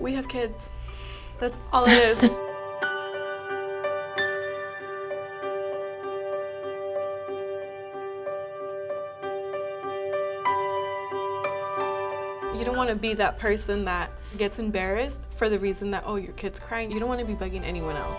We have kids. That's all it is. You don't want to be that person that gets embarrassed for the reason that, oh, your kid's crying. You don't want to be bugging anyone else.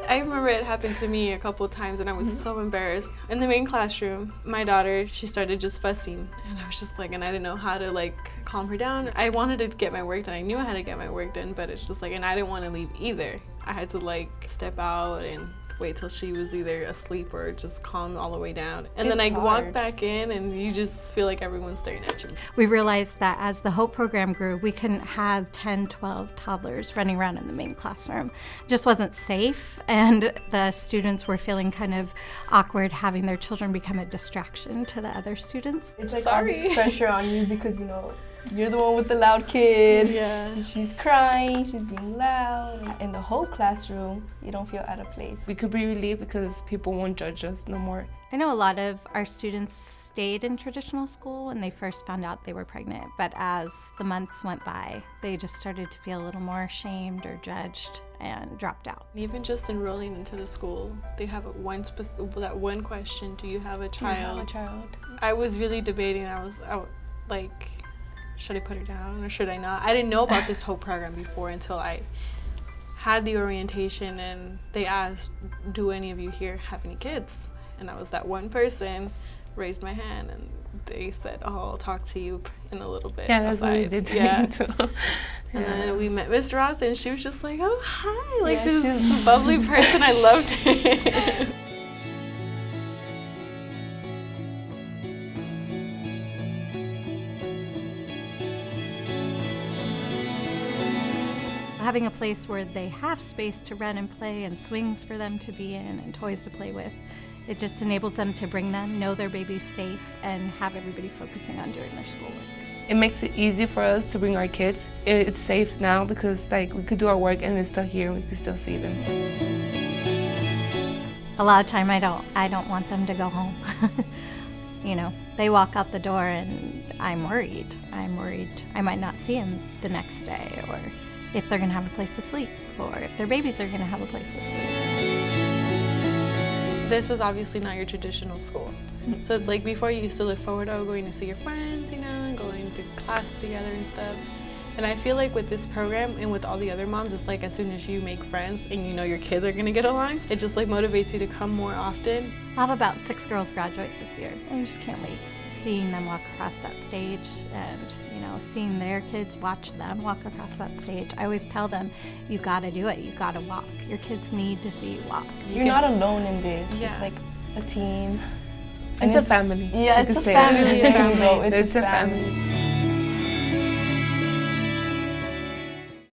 I remember it happened to me a couple of times and I was so embarrassed. In the main classroom, my daughter, she started just fussing and I was just like, and I didn't know how to like calm her down. I wanted to get my work done. I knew I had to get my work done, but it's just like, and I didn't want to leave either. I had to like step out and wait till she was either asleep or just calm all the way down. And then I walk back in and you just feel like everyone's staring at you. We realized that as the H.O.P.E program grew, we couldn't have 10, 12 toddlers running around in the main classroom. It just wasn't safe, and the students were feeling kind of awkward having their children become a distraction to the other students. It's like all this pressure on you because, you know, you're the one with the loud kid. Yeah. She's crying, she's being loud. In the whole classroom, you don't feel out of place. We could be relieved because people won't judge us no more. I know a lot of our students stayed in traditional school when they first found out they were pregnant, but as the months went by, they just started to feel a little more ashamed or judged and dropped out. Even just enrolling into the school, they have that one question, do you have a child? Do you have a child? I was really debating. I was like, should I put her down or should I not? I didn't know about this whole program before until I had the orientation and they asked, do any of you here have any kids? And I was that one person, raised my hand, and they said, oh, I'll talk to you in a little bit. Yeah, that's what they did to me too. And then we met Miss Roth and she was just like, oh, hi, like just a bubbly person. I loved her. Having a place where they have space to run and play and swings for them to be in and toys to play with, it just enables them to bring them, know their baby's safe, and have everybody focusing on doing their schoolwork. It makes it easy for us to bring our kids. It's safe now because like we could do our work and they're still here and we can still see them. A lot of time I don't want them to go home. You know, they walk out the door and I'm worried. I might not see them the next day, or if they're gonna have a place to sleep, or if their babies are gonna have a place to sleep. This is obviously not your traditional school. So it's like before you used to look forward to going to see your friends, you know, and going to class together and stuff. And I feel like with this program and with all the other moms, it's like as soon as you make friends and you know your kids are gonna get along, it just like motivates you to come more often. I'll have about 6 girls graduate this year. I just can't wait. Seeing them walk across that stage and, you know, seeing their kids watch them walk across that stage. I always tell them, you gotta do it, you gotta walk. Your kids need to see you walk. You're not alone in this. Yeah. It's like a team. It's a family. Yeah, it's a family. It's a family.